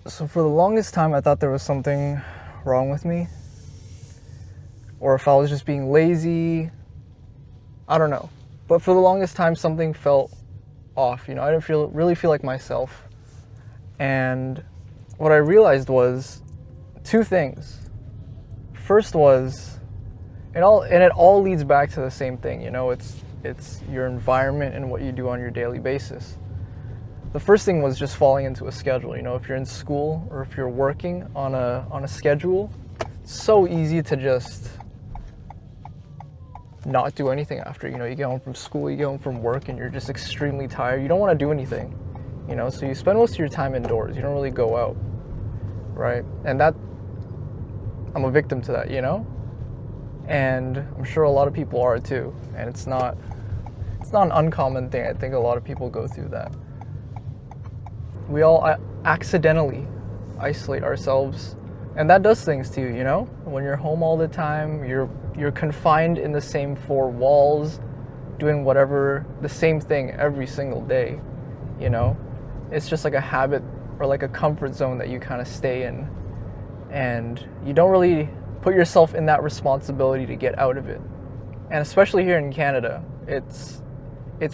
So for the longest time, I thought there was something wrong with me, or if I was just being lazy. I don't know. But for the longest time, something felt off. I didn't really feel like myself. And what I realized was two things. First was, it all leads back to the same thing. It's your environment and what you do on your daily basis. The first thing was just falling into a schedule. If you're in school or if you're working on a schedule, it's so easy to just not do anything after. You get home from school, you get home from work, and you're just extremely tired. You don't want to do anything, so you spend most of your time indoors. You don't really go out, right? And that, I'm a victim to that, and I'm sure a lot of people are too. And it's not an uncommon thing. I think a lot of people go through that. We all accidentally isolate ourselves, and that does things to you. When you're home all the time, you're confined in the same four walls, doing the same thing every single day. It's just like a habit or like a comfort zone that you kind of stay in, and you don't really put yourself in that responsibility to get out of it. And especially here in Canada, it's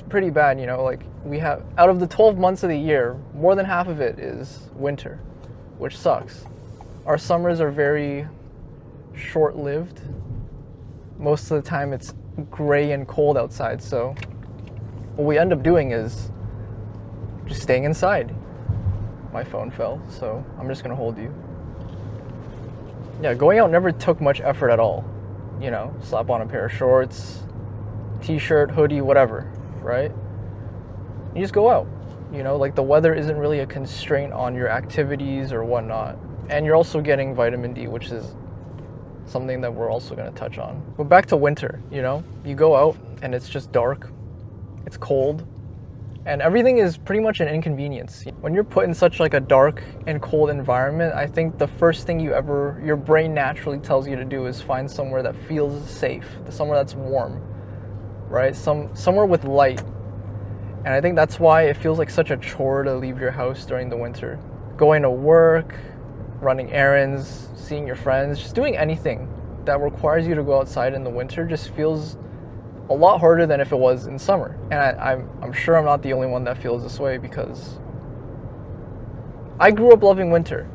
pretty bad. Like, we have, out of the 12 months of the year, more than half of it is winter, which sucks. Our summers are very short-lived. Most of the time it's gray and cold outside, so what we end up doing is just staying inside. My phone fell, so I'm just gonna hold you. Yeah, going out never took much effort at all. Slap on a pair of shorts, t-shirt, hoodie, whatever, right? You just go out. Like, the weather isn't really a constraint on your activities or whatnot. And you're also getting vitamin D, which is something that we're also going to touch on. But back to winter, you go out and it's just dark, it's cold, and everything is pretty much an inconvenience. When you're put in such like a dark and cold environment, I think the first thing your brain naturally tells you to do is find somewhere that feels safe, somewhere that's warm, right? Somewhere with light. And I think that's why it feels like such a chore to leave your house during the winter. Going to work, running errands, seeing your friends, just doing anything that requires you to go outside in the winter just feels a lot harder than if it was in summer. And I'm sure I'm not the only one that feels this way, because I grew up loving winter,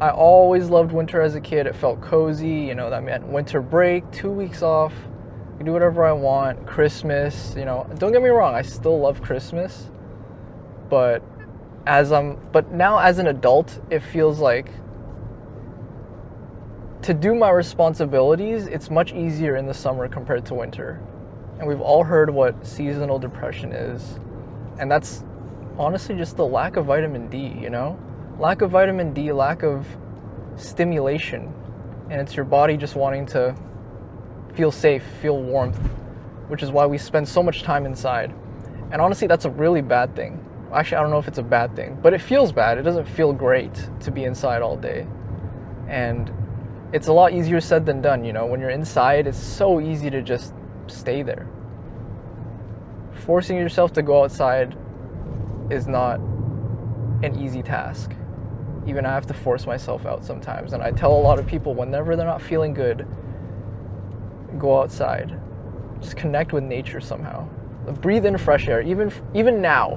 I always loved winter as a kid. It felt cozy, that meant winter break, 2 weeks off, I can do whatever I want. Christmas, don't get me wrong, I still love Christmas, but now as an adult, it feels like to do my responsibilities, it's much easier in the summer compared to winter. And we've all heard what seasonal depression is. And that's honestly just the lack of vitamin D, Lack of vitamin D, lack of stimulation. And it's your body just wanting to feel safe, feel warmth, which is why we spend so much time inside. And honestly, that's a really bad thing. Actually, I don't know if it's a bad thing, but it feels bad. It doesn't feel great to be inside all day. And it's a lot easier said than done, When you're inside, it's so easy to just stay there. Forcing yourself to go outside is not an easy task. Even I have to force myself out sometimes. And I tell a lot of people, whenever they're not feeling good, go outside. Just connect with nature somehow. Breathe in fresh air. Even now,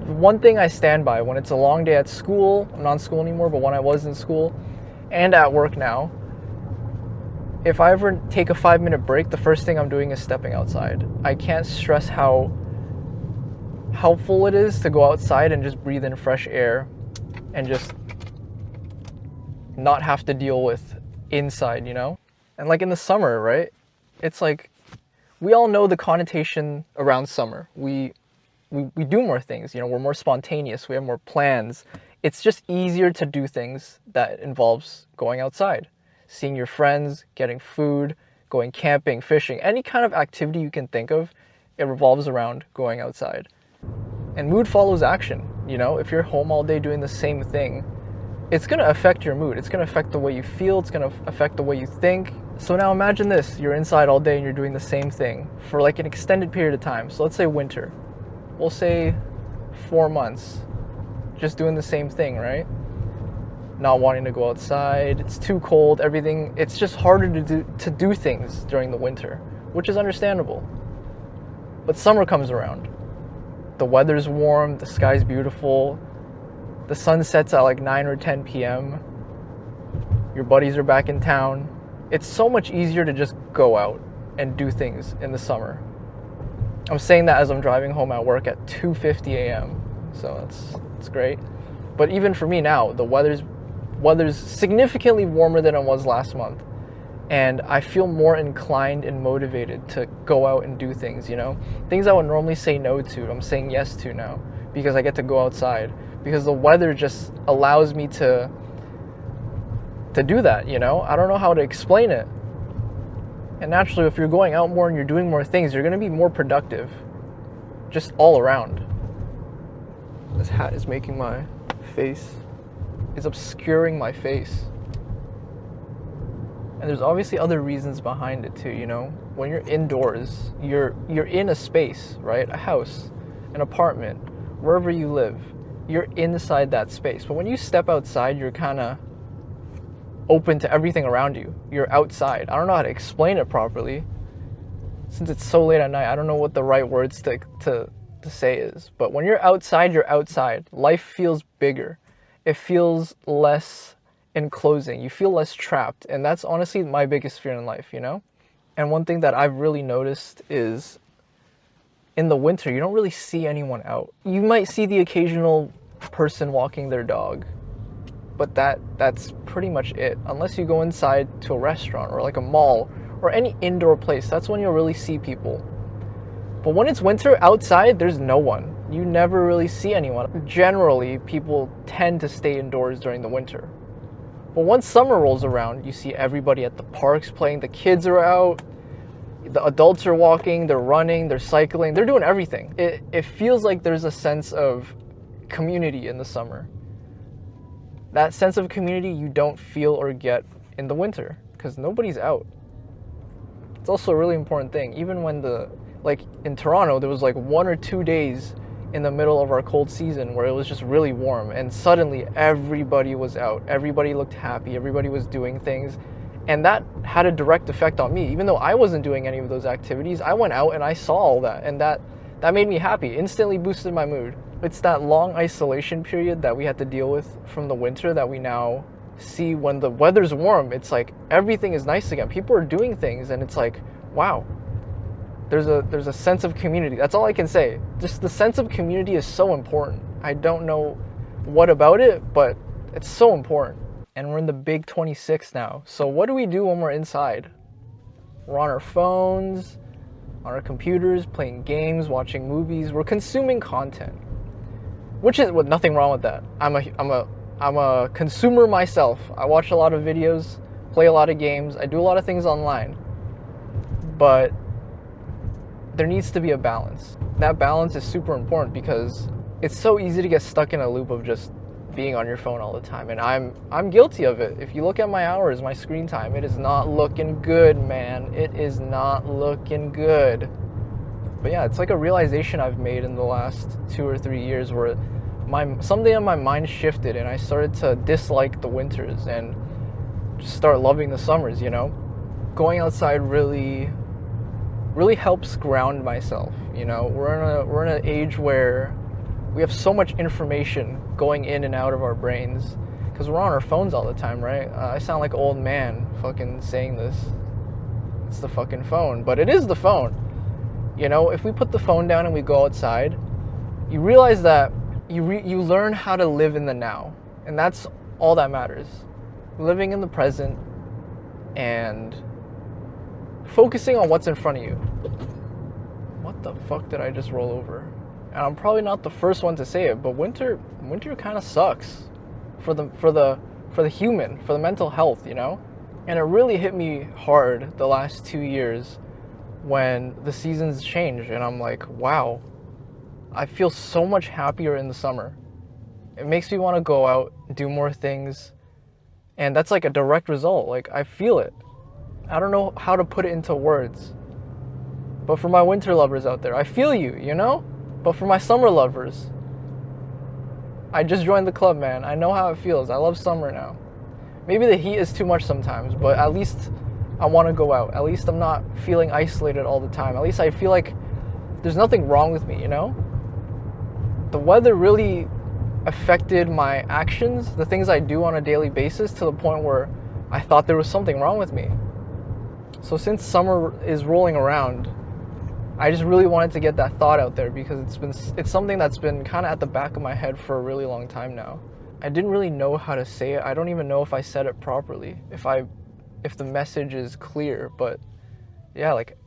one thing I stand by when it's a long day at school, I'm not in school anymore, but when I was in school and at work now, if I ever take a 5-minute break, the first thing I'm doing is stepping outside. I can't stress how helpful it is to go outside and just breathe in fresh air and just not have to deal with inside, And like in the summer, right? It's like, we all know the connotation around summer. We do more things, we're more spontaneous, we have more plans. It's just easier to do things that involves going outside, seeing your friends, getting food, going camping, fishing, any kind of activity you can think of, it revolves around going outside. And mood follows action, if you're home all day doing the same thing, it's gonna affect your mood, it's gonna affect the way you feel, it's gonna affect the way you think. So now imagine this, you're inside all day and you're doing the same thing for like an extended period of time. So let's say winter. We'll say 4 months. just doing the same thing, right? Not wanting to go outside, it's too cold, everything, it's just harder to do things during the winter, which is understandable. But summer comes around. The weather's warm, the sky's beautiful, the sun sets at like 9 or 10 p.m. Your buddies are back in town. It's so much easier to just go out and do things in the summer. I'm saying that as I'm driving home at work at 2:50 a.m. So it's great. But even for me now, the weather's significantly warmer than it was last month. And I feel more inclined and motivated to go out and do things, you know? Things I would normally say no to, I'm saying yes to now because I get to go outside. Because the weather just allows me to do that, you know? I don't know how to explain it. And naturally, if you're going out more and you're doing more things, you're going to be more productive. Just all around. This hat is making my face, it's obscuring my face. And there's obviously other reasons behind it too, you know? When you're indoors, you're in a space, right? A house, an apartment, wherever you live, you're inside that space. But when you step outside, you're kind of open to everything around you. You're outside. I don't know how to explain it properly. Since it's so late at night, I don't know what the right words to say is. But when you're outside, you're outside. Life feels bigger. It feels less enclosing. You feel less trapped. And that's honestly my biggest fear in life, you know? And one thing that I've really noticed is in the winter, you don't really see anyone out. You might see the occasional person walking their dog, but that's pretty much it. Unless you go inside to a restaurant or like a mall or any indoor place, that's when you'll really see people. But when it's winter, outside, there's no one. You never really see anyone. Generally, people tend to stay indoors during the winter. But once summer rolls around, you see everybody at the parks playing, the kids are out, the adults are walking, they're running, they're cycling, they're doing everything. It feels like there's a sense of community in the summer. That sense of community you don't feel or get in the winter because nobody's out. It's also a really important thing. Even when like in Toronto, there was like 1 or 2 days in the middle of our cold season where it was just really warm and suddenly everybody was out. Everybody looked happy. Everybody was doing things. And that had a direct effect on me. Even though I wasn't doing any of those activities, I went out and I saw all that. And that made me happy, instantly boosted my mood. It's that long isolation period that we had to deal with from the winter that we now see when the weather's warm. It's like everything is nice again. People are doing things and it's like, wow, there's a sense of community. That's all I can say. Just the sense of community is so important. I don't know what about it, but it's so important. And we're in the big 26 now. So what do we do when we're inside? We're on our phones, on our computers, playing games, watching movies. We're consuming content, which is nothing wrong with that. I'm a consumer myself. I watch a lot of videos, play a lot of games. I do a lot of things online, but there needs to be a balance. That balance is super important because it's so easy to get stuck in a loop of just being on your phone all the time, and I'm guilty of it. If you look at my hours, my screen time, it is not looking good, man. It is not looking good. But yeah, it's like a realization I've made in the last 2 or 3 years where someday my mind shifted and I started to dislike the winters and just start loving the summers, you know? Going outside really helps ground myself, you know? We're in an age where we have so much information going in and out of our brains because we're on our phones all the time, right? I sound like an old man fucking saying this. It's the fucking phone, but it is the phone. You know, if we put the phone down and we go outside, you realize that you learn how to live in the now, and that's all that matters. Living in the present and focusing on what's in front of you. What the fuck did I just roll over? And I'm probably not the first one to say it, but winter kind of sucks for the human, for the mental health, you know? And it really hit me hard the last 2 years when the seasons change and I'm like, wow, I feel so much happier in the summer. It makes me want to go out, do more things, and that's like a direct result. Like, I feel it. I don't know how to put it into words. But for my winter lovers out there, I feel you, you know? But for my summer lovers, I just joined the club, man. I know how it feels. I love summer now. Maybe the heat is too much sometimes, but at least I want to go out. At least I'm not feeling isolated all the time. At least I feel like there's nothing wrong with me, you know? The weather really affected my actions, the things I do on a daily basis, to the point where I thought there was something wrong with me. So since summer is rolling around, I just really wanted to get that thought out there because it's something that's been kind of at the back of my head for a really long time now. I didn't really know how to say it. I don't even know if I said it properly, if the message is clear, but yeah, like,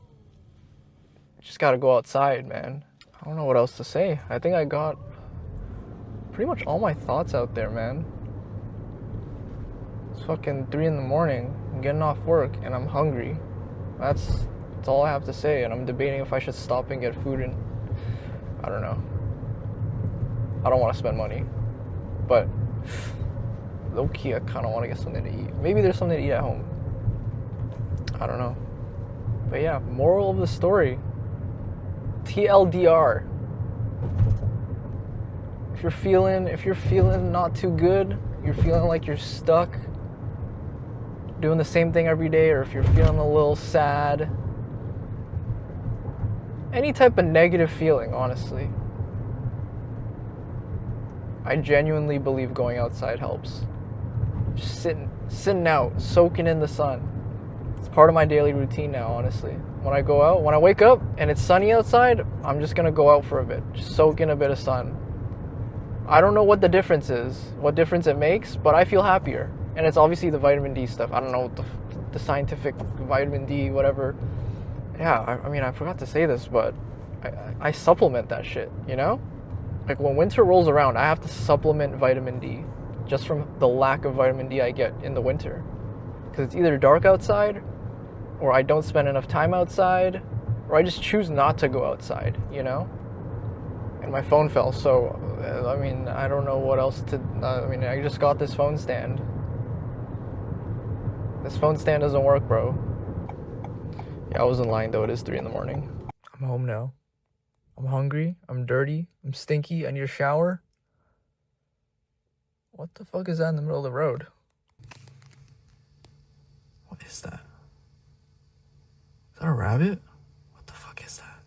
just gotta go outside, man. I don't know what else to say. I think I got pretty much all my thoughts out there, man. It's fucking 3 in the morning. I'm getting off work and I'm hungry. That's all I have to say, and I'm debating if I should stop and get food, and I don't know. I don't want to spend money, but low-key, I kind of want to get something to eat. Maybe there's something to eat at home. I don't know. But yeah, moral of the story. TLDR. If you're feeling not too good, you're feeling like you're stuck doing the same thing every day, or if you're feeling a little sad, any type of negative feeling, honestly, I genuinely believe going outside helps. Just sitting out, soaking in the sun. It's part of my daily routine now, honestly. When I go out, when I wake up and it's sunny outside, I'm just gonna go out for a bit, just soak in a bit of sun. I don't know what the difference is, what difference it makes, but I feel happier. And it's obviously the vitamin D stuff. I don't know what the scientific vitamin D, whatever. Yeah, I mean, I forgot to say this, but I supplement that shit, you know? Like, when winter rolls around, I have to supplement vitamin D just from the lack of vitamin D I get in the winter. Because it's either dark outside, or I don't spend enough time outside, or I just choose not to go outside, you know? And my phone fell, so, I mean, I don't know what else to... I just got this phone stand. This phone stand doesn't work, bro. Yeah, I wasn't lying, though. It is 3 in the morning. I'm home now. I'm hungry. I'm dirty. I'm stinky. I need a shower. What the fuck is that in the middle of the road? What is that? Is that a rabbit? What the fuck is that?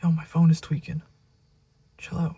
Yo, my phone is tweaking. Chill out.